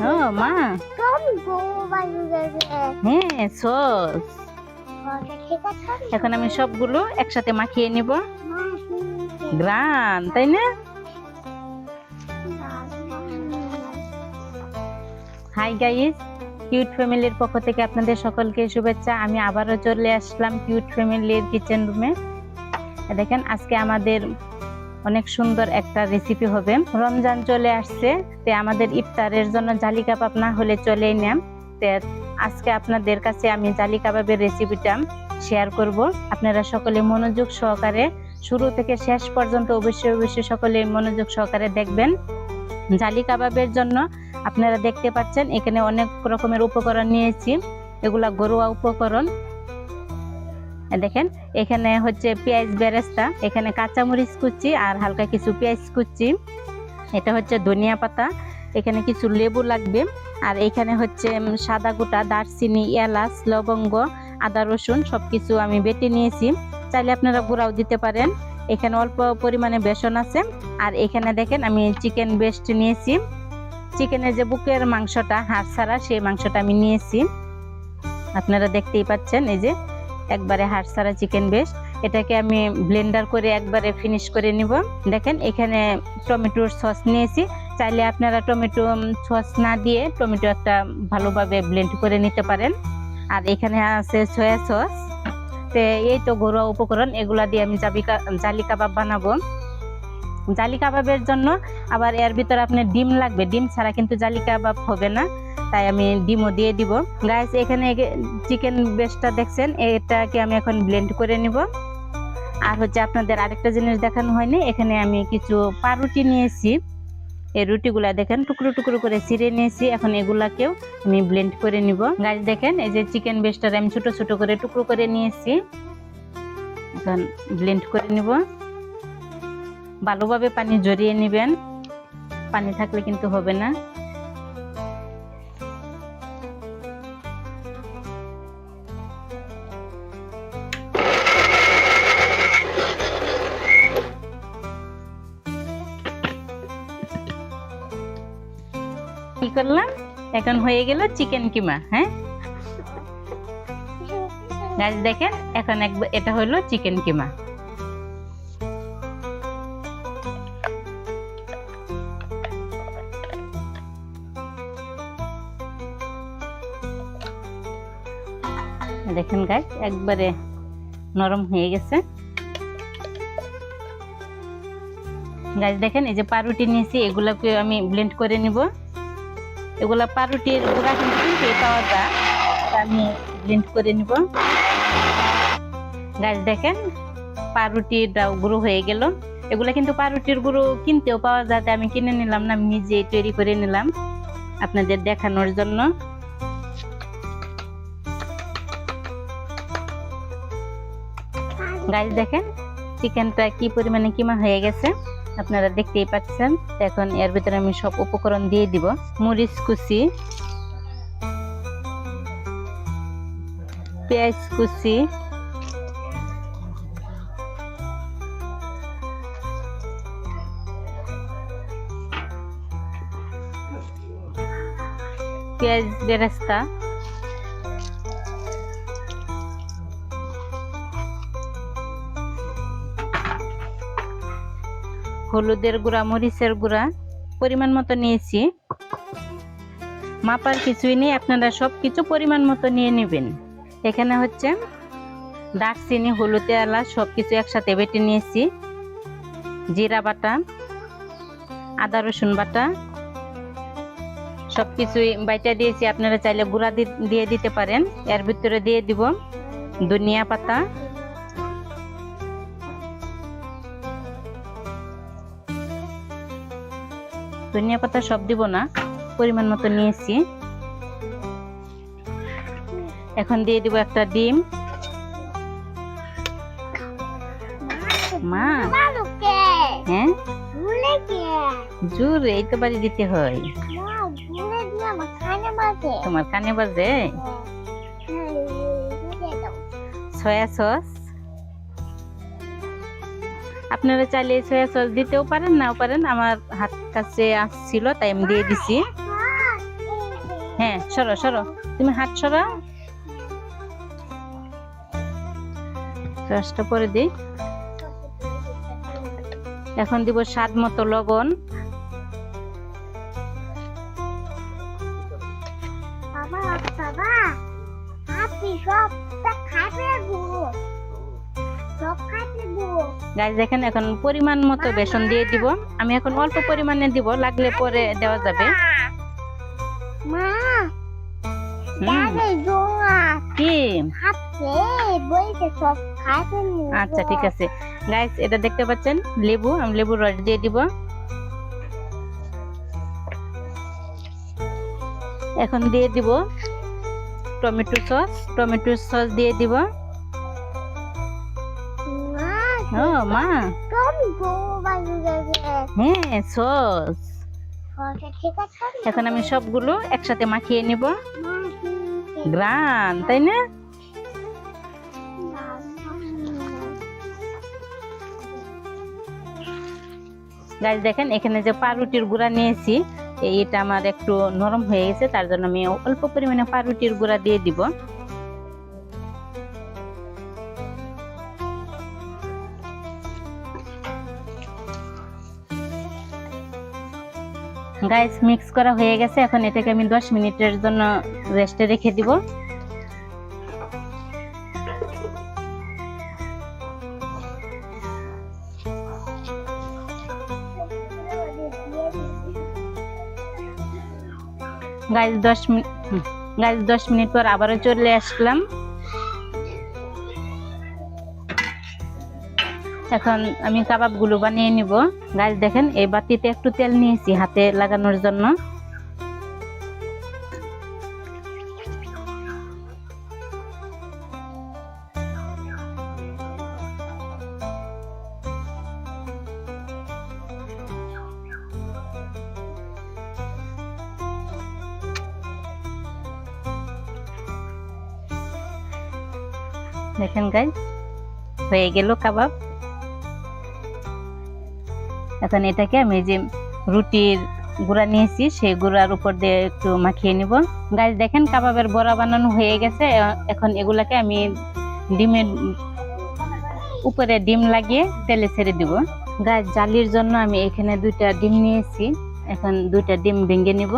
ও মা, হ্যাঁ সস। এখন আমি সবগুলো একসাথে মাখিয়ে নিব। গ্রান, তাই না? হাই গাইস, কিউট ফ্যামিলির পক্ষ থেকে আপনাদের সকলকে শুভেচ্ছা। আমি আবারও চলে আসলাম কিউট ফ্যামিলির কিচেন রুমে। দেখেন আজকে আমাদের অনেক সুন্দর একটা রেসিপি হবে। রমজান চলে আসছে, তে আমাদের ইফতারের জন্য জালি কাবাব না হলে চলেই না। আজকে আপনাদের কাছে আমি জালি কাবাবের রেসিপিটা শেয়ার করব। আপনারা সকলে মনোযোগ সহকারে শুরু থেকে শেষ পর্যন্ত অবশ্যই সকলে মনোযোগ সহকারে দেখবেন। জালি কাবাবের জন্য আপনারা দেখতে পাচ্ছেন এখানে অনেক রকমের উপকরণ নিয়েছি। এগুলা ঘরোয়া উপকরণ। দেখেন এখানে হচ্ছে পেঁয়াজ বেরেস্তা, এখানে কাঁচামরিচ কুচি আর হালকা কিছু পেঁয়াজ কুচি, এটা হচ্ছে ধনিয়া পাতা, এখানে কিছু লেবু লাগবে, আর এখানে হচ্ছে সাদা গোটা দারচিনি, এলাচ, লবঙ্গ, আদা রসুন সবকিছু আমি বেটে নিয়েছি। চাইলে আপনারা গুঁড়াও দিতে পারেন। এখানে অল্প পরিমাণে বেসন আছে। আর এখানে দেখেন আমি চিকেন ব্রেস্ট নিয়েছি। চিকেনের যে বুকের মাংসটা, হাড় ছাড়া, সেই মাংসটা আমি নিয়েছি। আপনারা দেখতেই পাচ্ছেন এই যে একবারে হাড় ছাড়া চিকেন ব্রেস্ট। এটাকে আমি ব্লেন্ডার করে একবারে ফিনিশ করে নিব। দেখেন এখানে টমেটোর সস নিয়েছি। চাইলে আপনারা টমেটো সস না দিয়ে টমেটো একটা ভালোভাবে ব্লেন্ড করে নিতে পারেন। আর এখানে আছে সয়া সস। তো এই তো ঘরোয়া উপকরণ, এগুলা দিয়ে আমি জালি কাবাব বানাবো। জালি কাবাবের জন্য আবার এর ভিতরে আপনার ডিম লাগবে। ডিম ছাড়া কিন্তু জালি কাবাব হবে না, তাই আমি ডিমও দিয়ে দিব। গাইস এখানে চিকেন ব্রেস্টটা দেখছেন, এটাকে আমি এখন ব্লেন্ড করে নিব। আর হচ্ছে আপনাদের আরেকটা জিনিস দেখানো হয়নি, এখানে আমি কিছু পাউরুটি নিয়েছি। এই রুটিগুলা দেখেন টুকরো টুকরো করে ছিঁড়ে নিয়েছি। এখন এগুলাকেও আমি ব্লেন্ড করে নিব। গাইস দেখেন এই যে চিকেন ব্রেস্টটা আমি ছোট ছোট করে টুকরো করে নিয়েছি। এখন ব্লেন্ড করে নিব। ভালোভাবে পানি ঝরিয়ে নেবেন, পানি থাকলে কিন্তু হবে না। কি করলাম, এখন হয়ে গেল চিকেন কিমা। হ্যাঁ গাইস দেখেন এখন এটা হলো চিকেন কিমা। দেখেন গাইস একবারে নরম হয়ে গেছে। গাইস দেখেন এই যে পাউরুটি নিয়েছি, এগুলাকে আমি ব্লেন্ড করে নিব। এগুলা পাউরুটির গুঁড়া কিন্তু পাওয়া যায়, আমি ব্লেন্ড করে নিব। গাইস দেখেন পাউরুটিটাও গুঁড়ো হয়ে গেল। এগুলা কিন্তু পাউরুটির গুঁড়ো কিনতেও পাওয়া যায়, আমি কিনে নিলাম না, আমি নিজে তৈরি করে নিলাম আপনাদের দেখানোর জন্য। গাইস দেখেন চিকেনটা কি পরিমাণে কিমা হয়ে গেছে আপনারা দেখতেই পাচ্ছেন। এখন এর ভিতরে আমি সব উপকরণ দিয়ে দিব। মরিচ কুচি, পেঁয়াজ কুচি, পেঁয়াজ বেরেস্তা, হলুদের গুঁড়া, মরিচের গুঁড়া পরিমাণ মতো নিয়েছি। মাপার কিছুই নেই, আপনারা সবকিছু পরিমাণ মতো নিয়ে নেবেন। এখানে হচ্ছে দারচিনি, হলুদ, এলাচ সবকিছু একসাথে বেটে নিয়েছি। জিরা বাটা, আদা রসুন বাটা সবকিছুই বাইটা দিয়েছি। আপনারা চাইলে গুঁড়া দিয়ে দিতে পারেন। এর ভিতরে দিয়ে দিব ধনিয়া পাতা, ধনিয়া পাতা সব দিব না, পরিমাণ মতো নিয়েছি। এখন দিয়ে দিব একটা ডিম। মা হ্যাঁ জোর এই তো বাড়ি দিতে হয়, তোমার কানে বাজে। সয়া সস আপনারা চাইলে সয়া সস দিতেও পারেন, নাও পারেন। আমার হাত কাছে আসছিল তাই আমি দিয়ে দিছি। হ্যাঁ সরো সরো, তুমি হাত সরা। সসটা পরে দিই। এখন দিব স্বাদ মতো লবণ। গাইস দেখেন এখন পরিমাণ মতো বেসন দিয়ে দিব। আমি এখন অল্প পরিমাণে দিব, লাগলে পরে দেওয়া যাবে। কি আচ্ছা ঠিক আছে গাইস, এটা দেখতে পাচ্ছেন লেবু, আমি লেবুর রস দিয়ে দিব। এখন দিয়ে দিব টমেটো সস, টমেটো সস দিয়ে দিব। ও মা, হ্যাঁ সস। এখন আমি সবগুলো একসাথে মাখিয়ে নিব। গ্রান, তাই না? গাইস দেখেন এখানে যে পাউরুটির গুঁড়া নিয়েছি, এটা আমার একটু নরম হয়ে গেছে, তার জন্য আমি অল্প পরিমাণে পাউরুটির গুঁড়া দিয়ে দিব। গাইস মিক্স করা হয়ে গেছে, এখন এটাকে আমি 10 মিনিটের জন্য রেস্টে রেখে দিব। গাইস 10 মিনিট পর আবারও চলে আসলাম। এখন আমি কাবাব গুলো বানিয়ে নিব। গাইস দেখেন এই বাটিতে একটু তেল নিয়েছি হাতে লাগানোর জন্য। দেখেন গাইস হয়ে গেল কাবাব। এখন এটাকে আমি যে রুটির গুঁড়া নিয়েছি সেই গুঁড়ার উপর দিয়ে একটু মাখিয়ে নিব। গাইস দেখেন কাবাবের বড়া বানানো হয়ে গেছে। এখন এগুলাকে আমি ডিমের উপরে ডিম লাগিয়ে তেলে ছেড়ে দিব। গাইস জালির জন্য আমি এখানে 2টা ডিম নিয়েছি, এখন 2টা ডিম ভেঙে নিব।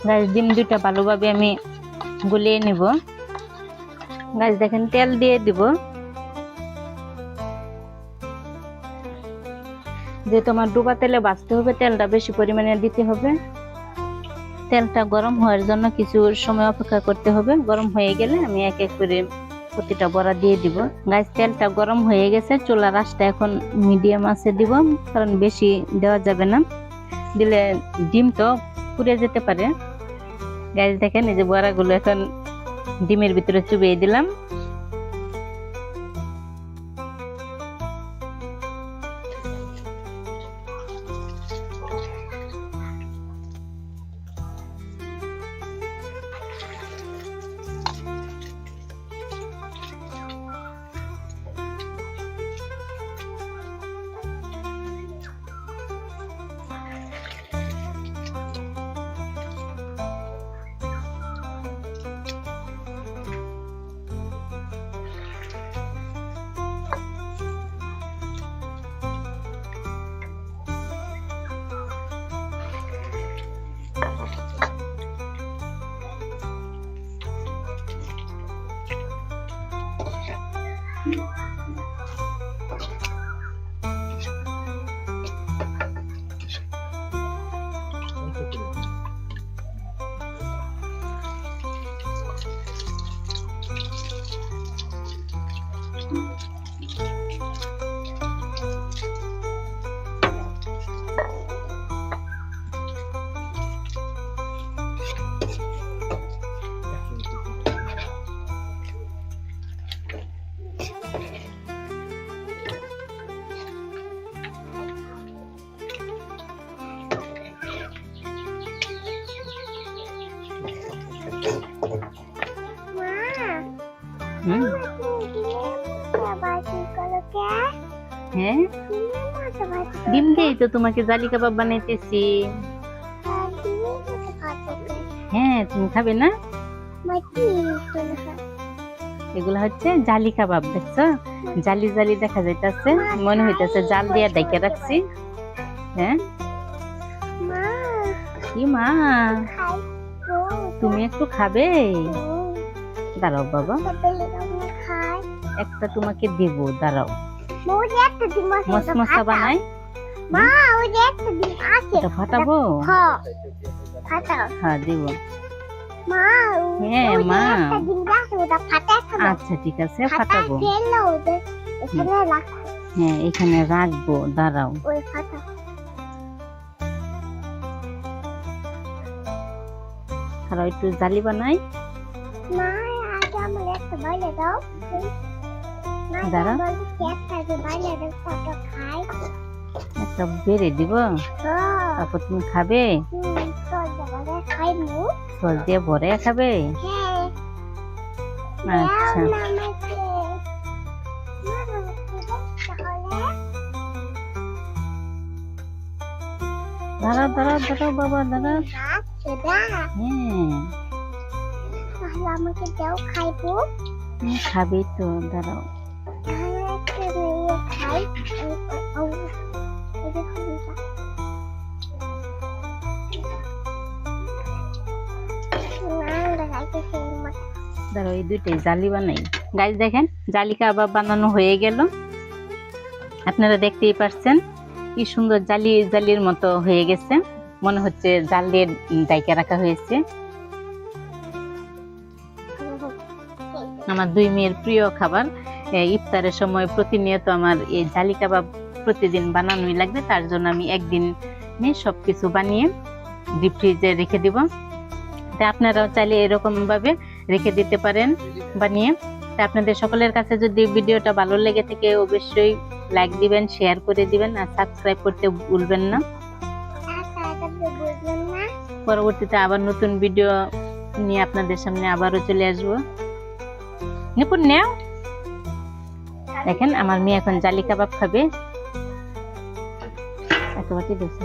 গাইস ডিম 2টা ভালোভাবে আমি গুলিয়ে নিব। গাইস দেখেন তেল দিয়ে দিব। যে তোমার ডুবা তেলে ভাজতে হবে, তেলটা বেশি পরিমাণে দিতে হবে। তেলটা গরম হওয়ার জন্য কিছু সময় অপেক্ষা করতে হবে। গরম হয়ে গেলে আমি এক এক করে প্রতিটা বড়া দিয়ে দিব। গাইস তেলটা গরম হয়ে গেছে, চুলার আঁচটা এখন মিডিয়াম আঁচে দিব, কারণ বেশি দেওয়া যাবে না, দিলে ডিম তো পুড়ে যেতে পারে। গাইস দেখেন এই যে বড়াগুলো এখন ডিমের ভিতরে চুবিয়ে দিলাম। হ্যাঁ, ডিম দিয়েই তো তোমাকে জালি কাবাব বানাইতেছি। হ্যাঁ, তুমি খাবে না? এগুলা হচ্ছে জালি কাবাব, দেখছো জালি জালি দেখা যাইতেছে, মনে হইতেছে জাল দিয়া ডেকে রাখছি। হ্যাঁ কি মা, তুমি একটু খাবে? দাঁড়াও বাবা, একটা তোমাকে দেব, দাঁড়াও। মশমশা বানাই, এটা ফাটাবো? হ্যাঁ দেব। হ্যাঁ মা, আচ্ছা ঠিক আছে ফাটাবো। হ্যাঁ এখানে রাখবো, দাঁড়াও। আর একটু জালি বানাই, দাঁড়াও একটা বেড়ে দিব, তারপর তুমি খাবে? সস দিয়ে ভরে খাবে? আচ্ছা দাঁড়াও দাঁড়াও দাঁড়াও বাবা, দাঁড়াও। হ্যাঁ আমাকে দাও, খাইবো। খাবি তো, দাঁড়াও। দাঁড়াও, এই দুইটাই জালি বানাই। গাইস দেখেন জালি কাবাব বানানো হয়ে গেল, আপনারা দেখতেই পাচ্ছেন কি সুন্দর জালি জালির মতো হয়ে গেছে, মনে হচ্ছে জাল দিয়ে ডাইকা রাখা হয়েছে। আমার দুই মেয়ের প্রিয় খাবার, ইফতারের সময় প্রতিনিয়ত আমার এই জালি কাবাব প্রতিদিন বানানোই লাগবে, তার জন্য আমি একদিন সবকিছু বানিয়ে ডিপ ফ্রিজে রেখে দিব। তা আপনারাও চাইলে এরকম ভাবে রেখে দিতে পারেন বানিয়ে। তা আপনাদের সকলের কাছে যদি ভিডিওটা ভালো লেগে থাকে অবশ্যই লাইক দিবেন, শেয়ার করে দিবেন, আর সাবস্ক্রাইব করতে ভুলবেন না। পরবর্তীতে আবার নতুন ভিডিও নিয়ে আপনাদের সামনে আবারও চলে আসবো। নিপুণ নেও, দেখেন আমার মেয়ে এখন জালি কাবাব খাবে। এত বাটি বেশি